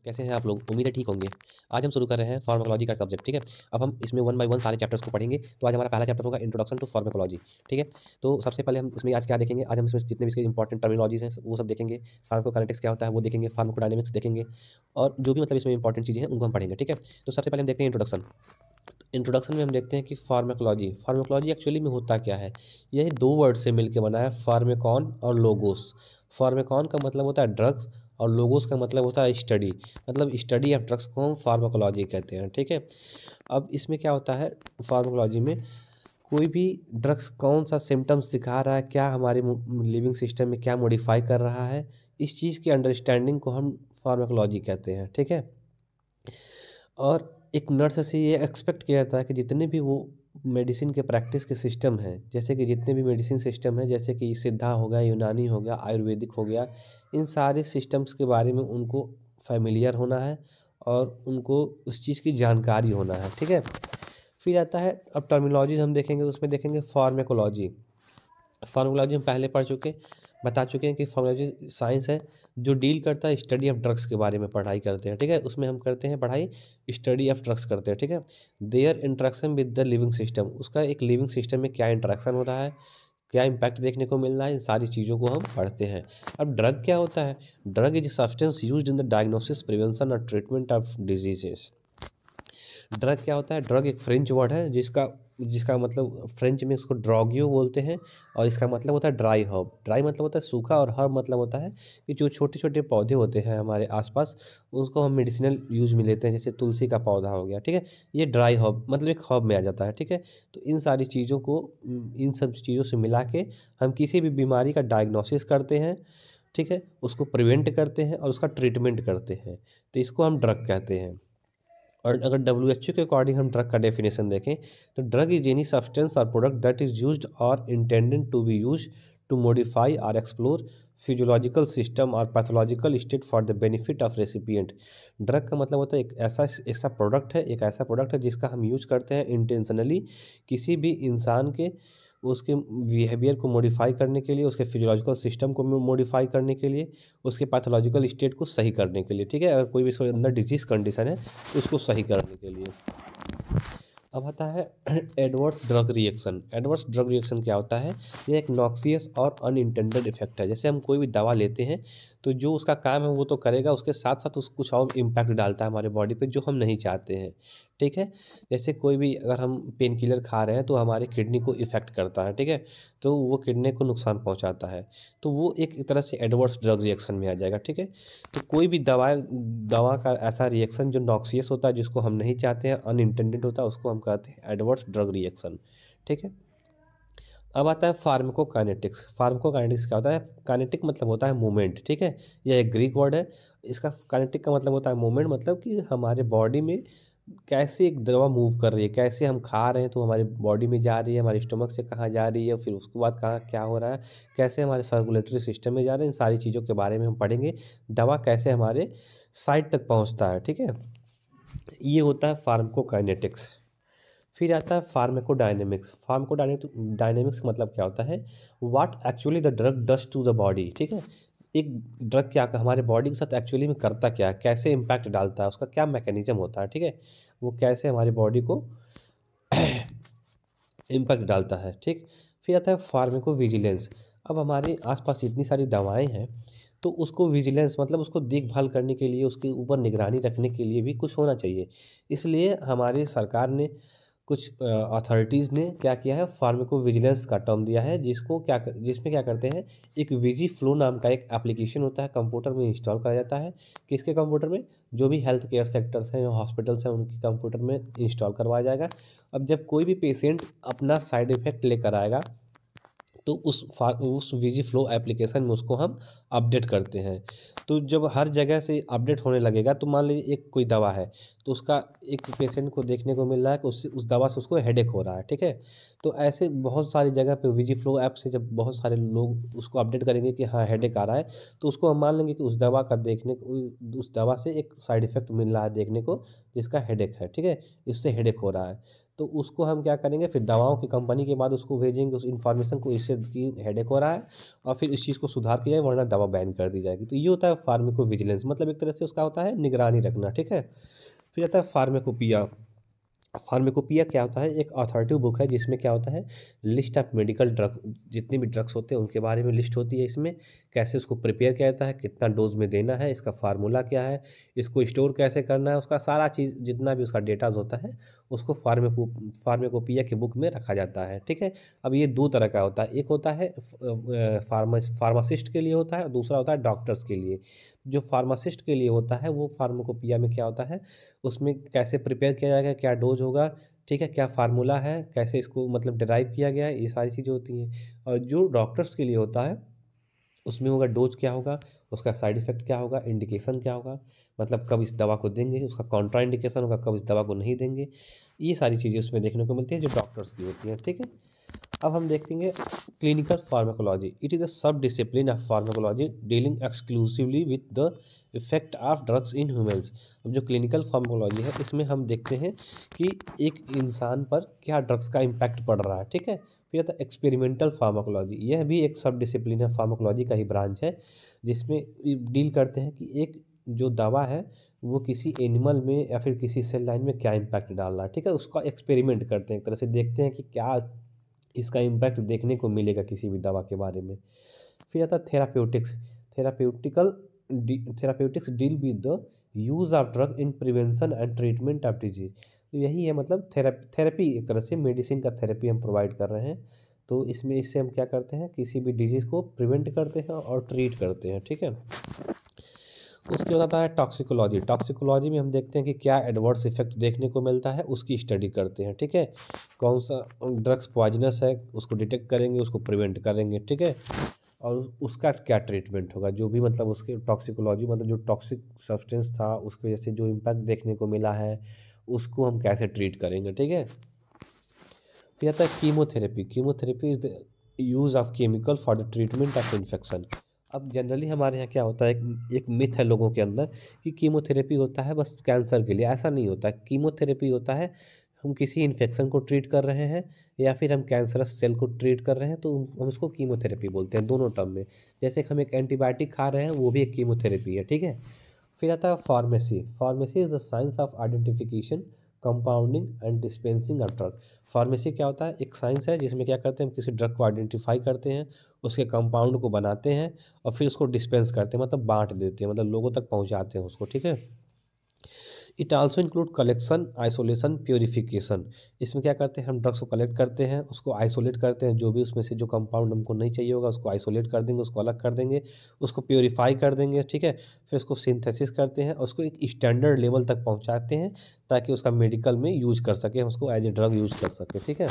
कैसे हैं आप लोग? उम्मीद है ठीक होंगे। आज हम शुरू कर रहे हैं फार्माकोलॉजी का सब्जेक्ट, ठीक है? अब हम इसमें वन बाय वन सारे चैप्टर्स को पढ़ेंगे। तो आज हमारा पहला चैप्टर होगा इंट्रोडक्शन टू फार्माकोलॉजी, ठीक है? तो सबसे पहले हम इसमें आज क्या देखेंगे, आज हम इसमें जितने भी इसके इंपॉर्टेंट टर्मिनोलॉजीज़ हैं वो सब देखेंगे। फार्माकोकाइनेटिक्स क्या होता है वो देखेंगे, फार्माकोडायनामिक्स देखेंगे और जो भी मतलब इसमें इंपॉर्टेंट चीज़ें हैं उनको हम पढ़ेंगे, ठीक है? तो सबसे पहले हम देखते हैं इंट्रोडक्शन। इंट्रोडक्शन में हम देखते हैं कि फार्माकोलॉजी फार्माकोलॉजी एक्चुअली में होता क्या है। यह दो वर्ड से मिलकर बना है, फार्मेकॉन और लोगोस। फार्मेकॉन का मतलब होता है ड्रग्स और लोगोस का मतलब होता है स्टडी, मतलब स्टडी ऑफ ड्रग्स को हम फार्माकोलॉजी कहते हैं, ठीक है। अब इसमें क्या होता है, फार्माकोलॉजी में कोई भी ड्रग्स कौन सा सिम्टम्स दिखा रहा है, क्या हमारे लिविंग सिस्टम में क्या मॉडिफाई कर रहा है, इस चीज़ की अंडरस्टैंडिंग को हम फार्माकोलॉजी कहते हैं, ठीक है। और एक नर्स से ये एक्सपेक्ट किया जाता है कि जितने भी वो मेडिसिन के प्रैक्टिस के सिस्टम हैं, जैसे कि जितने भी मेडिसिन सिस्टम हैं, जैसे कि सिद्धा हो गया, यूनानी हो गया, आयुर्वेदिक हो गया, इन सारे सिस्टम्स के बारे में उनको फ़ैमिलियर होना है और उनको उस चीज़ की जानकारी होना है, ठीक है। फिर आता है, अब टर्मिनोलॉजीज़ हम देखेंगे तो उसमें देखेंगे फार्माकोलॉजी। फार्माकोलॉजी हम पहले बता चुके हैं कि फार्माकोलॉजी साइंस है जो डील करता है स्टडी ऑफ ड्रग्स के बारे में पढ़ाई करते हैं, ठीक है। उसमें हम करते हैं पढ़ाई स्टडी ऑफ ड्रग्स करते हैं, ठीक है। There interaction with the living system, उसका एक लिविंग सिस्टम में क्या इंटरेक्शन हो रहा है, क्या इम्पैक्ट देखने को मिल रहा है, इन सारी चीज़ों को हम पढ़ते हैं। अब ड्रग क्या होता है, drug is substance used in the diagnosis, prevention और ट्रीटमेंट ऑफ डिजीजेस। ड्रग क्या होता है, ड्रग एक फ्रेंच वर्ड है जिसका जिसका मतलब फ्रेंच में उसको ड्रॉगियो बोलते हैं और इसका मतलब होता है ड्राई हर्ब। ड्राई मतलब होता है सूखा और हर्ब मतलब होता है कि जो छोटे छोटे पौधे होते हैं हमारे आसपास उसको हम मेडिसिनल यूज में लेते हैं, जैसे तुलसी का पौधा हो गया, ठीक है। ये ड्राई हर्ब मतलब एक हर्ब में आ जाता है, ठीक है। तो इन सारी चीज़ों को इन सब चीज़ों से मिला के हम किसी भी बीमारी का डायग्नोसिस करते हैं, ठीक है, उसको प्रिवेंट करते हैं और उसका ट्रीटमेंट करते हैं, तो इसको हम ड्रग कहते हैं। और अगर डब्ल्यूएचओ के अकॉर्डिंग हम ड्रग का डेफिनेशन देखें तो ड्रग इज एनी सब्सटेंस और प्रोडक्ट दैट इज यूज्ड और intended to be use to modify और एक्सप्लोर फिजियोलॉजिकल सिस्टम और pathological state for the benefit of recipient. Drug का मतलब होता है एक ऐसा प्रोडक्ट है जिसका हम यूज करते हैं इंटेंशनली किसी भी इंसान के उसके बिहेवियर को मॉडिफाई करने के लिए, उसके फिजियोलॉजिकल सिस्टम को मॉडिफाई करने के लिए, उसके पैथोलॉजिकल स्टेट को सही करने के लिए, ठीक है। अगर कोई भी उसके अंदर डिजीज़ कंडीशन है तो उसको सही करने के लिए। अब आता है adverse drug reaction. Adverse drug reaction क्या होता है, ये एक नॉक्सियस और अनइंटेंडेड इफेक्ट है। जैसे हम कोई भी दवा लेते हैं तो जो उसका काम है वो तो करेगा, उसके साथ साथ उस कुछ और इम्पैक्ट डालता है हमारे बॉडी पे जो हम नहीं चाहते हैं, ठीक है। जैसे कोई भी अगर हम पेन किलर खा रहे हैं तो हमारे किडनी को इफ़ेक्ट करता है, ठीक है, तो वो किडनी को नुकसान पहुंचाता है, तो वो एक तरह से एडवर्स ड्रग रिएक्शन में आ जाएगा, ठीक है। तो कोई भी दवा दवा का ऐसा रिएक्शन जो नॉक्सियस होता है, जिसको हम नहीं चाहते हैं, अनइंटेंडेड होता है, उसको हम कहते हैं एडवर्स ड्रग रिएक्शन, ठीक है। अब आता है फार्माकोकाइनेटिक्स। फार्माकोकाइनेटिक्स क्या होता है, काइनेटिक मतलब होता है मूवमेंट, ठीक है। यह एक ग्रीक वर्ड है। इसका काइनेटिक का मतलब होता है मूवमेंट, मतलब कि हमारे बॉडी में कैसे एक दवा मूव कर रही है, कैसे हम खा रहे हैं तो हमारी बॉडी में जा रही है, हमारे स्टमक से कहाँ जा रही है, फिर उसके बाद कहाँ क्या हो रहा है, कैसे हमारे सर्कुलेटरी सिस्टम में जा रहे हैं, इन सारी चीज़ों के बारे में हम पढ़ेंगे। दवा कैसे हमारे साइट तक पहुँचता है, ठीक है। ये होता है फार्माकोकाइनेटिक्स। फिर आता है फार्माकोडायनेमिक्स। फार्माकोडायनेमिक्स मतलब क्या होता है, what actually the drug does to the body, ठीक है। एक ड्रग क्या हमारे बॉडी के साथ एक्चुअली में करता क्या है, कैसे इम्पैक्ट डालता है, उसका क्या मैकेनिज्म होता है, ठीक है, वो कैसे हमारी बॉडी को इम्पैक्ट डालता है, ठीक। फिर आता है फार्माको विजिलेंस। अब हमारे आसपास इतनी सारी दवाएं हैं तो उसको विजिलेंस मतलब उसको देखभाल करने के लिए, उसके ऊपर निगरानी रखने के लिए भी कुछ होना चाहिए। इसलिए हमारी सरकार ने कुछ अथॉरिटीज़ ने क्या किया है, फार्माको विजिलेंस का टर्म दिया है, जिसमें क्या करते हैं, एक विजी फ्लो नाम का एक एप्लीकेशन होता है, कंप्यूटर में इंस्टॉल करा जाता है। किसके कंप्यूटर में, जो भी हेल्थ केयर सेक्टर्स हैं या हॉस्पिटल्स हैं उनके कंप्यूटर में इंस्टॉल करवाया जाएगा। अब जब कोई भी पेशेंट अपना साइड इफ़ेक्ट लेकर आएगा तो उस विजी फ्लो एप्लीकेशन में उसको हम अपडेट करते हैं। तो जब हर जगह से अपडेट होने लगेगा तो मान लीजिए एक कोई दवा है तो उसका एक पेशेंट को देखने को मिल रहा है कि उससे उस दवा से उसको हेडेक हो रहा है, ठीक है। तो ऐसे बहुत सारी जगह पे विजी फ्लो ऐप से जब बहुत सारे लोग उसको अपडेट करेंगे कि हाँ हेडेक आ रहा है, तो उसको हम मान लेंगे कि उस दवा का देखने उस दवा से एक साइड इफ़ेक्ट मिल रहा है देखने को, जिसका हेडेक है, ठीक है, इससे हेडेक हो रहा है। तो उसको हम क्या करेंगे, फिर दवाओं की कंपनी के बाद उसको भेजेंगे उस इन्फॉर्मेशन को, इससे कि हेडेक हो रहा है और फिर इस चीज़ को सुधार किया जाए वरना दवा बैन कर दी जाएगी। तो ये होता है फार्माकोविजिलेंस, मतलब एक तरह से उसका होता है निगरानी रखना, ठीक है। फिर आता है फार्माकोपिया। फार्माकोपिया क्या होता है, एक अथॉरिटी बुक है जिसमें क्या होता है, लिस्ट ऑफ मेडिकल ड्रग, जितने भी ड्रग्स होते हैं उनके बारे में लिस्ट होती है इसमें, कैसे उसको प्रिपेयर किया जाता है, कितना डोज में देना है, इसका फार्मूला क्या है, इसको स्टोर कैसे करना है, उसका सारा चीज़ जितना भी उसका डेटाज होता है उसको फार्माकोपिया की बुक में रखा जाता है, ठीक है। अब ये दो तरह का होता है, एक होता है फार्मासिस्ट के लिए होता है और दूसरा होता है डॉक्टर्स के लिए। जो फार्मासिस्ट के लिए होता है वो फार्माकोपिया में क्या होता है, उसमें कैसे प्रिपेयर किया जाएगा, क्या डोज होगा, ठीक है, क्या फार्मूला है, कैसे इसको मतलब डिराइव किया गया है, ये सारी चीज़ें होती हैं। और जो डॉक्टर्स के लिए होता है उसमें होगा डोज क्या होगा, उसका साइड इफ़ेक्ट क्या होगा, इंडिकेशन क्या होगा, मतलब कब इस दवा को देंगे, उसका कॉन्ट्रा इंडिकेशन होगा, कब इस दवा को नहीं देंगे, ये सारी चीज़ें उसमें देखने को मिलती हैं जो डॉक्टर्स की होती हैं, ठीक है। अब हम देखेंगे clinical pharmacology. It is a sub discipline of pharmacology dealing exclusively with the effect of drugs in humans. अब जो क्लिनिकल फार्माकोलॉजी है इसमें हम देखते हैं कि एक इंसान पर क्या ड्रग्स का इम्पैक्ट पड़ रहा है, ठीक है। फिर आता है एक्सपेरिमेंटल फार्माकोलॉजी, यह भी एक सब डिसिप्लिन है, फार्माकोलॉजी का ही ब्रांच है, जिसमें डील करते हैं कि एक जो दवा है वो किसी एनिमल में या फिर किसी सेल लाइन में क्या इम्पैक्ट डाल रहा है, ठीक है। उसका एक्सपेरिमेंट करते हैं, एक तरह से देखते हैं कि क्या इसका इम्पैक्ट देखने को मिलेगा किसी भी दवा के बारे में। फिर आता है therapeutics. Therapeutics deal with the use of drug in prevention and treatment of disease. तो यही है, मतलब थेरेपी, एक तरह से मेडिसिन का थेरेपी हम प्रोवाइड कर रहे हैं। तो इसमें इससे हम क्या करते हैं, किसी भी डिजीज़ को प्रिवेंट करते हैं और ट्रीट करते हैं, ठीक है। उसके बाद आता है टॉक्सिकोलॉजी। टॉक्सिकोलॉजी में हम देखते हैं कि क्या एडवर्स इफेक्ट देखने को मिलता है, उसकी स्टडी करते हैं, ठीक है। कौन सा ड्रग्स पॉइजनस है उसको डिटेक्ट करेंगे, उसको प्रिवेंट करेंगे, ठीक है। और उसका क्या ट्रीटमेंट होगा, जो भी मतलब उसके टॉक्सिकोलॉजी मतलब जो टॉक्सिक सब्सटेंस था उसकी वजह से जो इम्पैक्ट देखने को मिला है उसको हम कैसे ट्रीट करेंगे, ठीक है। फिर आता है chemotherapy. Chemotherapy is the use of chemical for the treatment of infection. अब जनरली हमारे यहाँ क्या होता है, एक मिथ है लोगों के अंदर कि कीमोथेरेपी होता है बस कैंसर के लिए। ऐसा नहीं होता है। कीमोथेरेपी होता है हम किसी इन्फेक्शन को ट्रीट कर रहे हैं या फिर हम कैंसरस सेल को ट्रीट कर रहे हैं तो हम उसको कीमोथेरेपी बोलते हैं, दोनों टर्म में। जैसे कि हम एक एंटीबायोटिक खा रहे हैं वो भी एक कीमोथेरेपी है, ठीक है। फिर आता है pharmacy. Pharmacy is the science of identification, compounding and dispensing of drug. Pharmacy क्या होता है, एक साइंस है जिसमें क्या करते हैं, हम किसी ड्रग को आइडेंटिफाई करते हैं, उसके कंपाउंड को बनाते हैं और फिर उसको डिस्पेंस करते हैं, मतलब बांट देते हैं, मतलब लोगों तक पहुंचाते हैं उसको, ठीक है। It also include collection, isolation, purification. इसमें क्या करते हैं, हम ड्रग्स को कलेक्ट करते हैं, उसको आइसोलेट करते हैं, जो भी उसमें से जो कंपाउंड हमको नहीं चाहिए होगा उसको आइसोलेट कर देंगे, उसको अलग कर देंगे, उसको प्योरीफाई कर देंगे, ठीक है। फिर उसको सिंथेसिस करते हैं और उसको एक स्टैंडर्ड लेवल तक पहुंचाते हैं ताकि उसका मेडिकल में यूज कर सके, हम उसको एज ए ड्रग यूज कर सके, ठीक है।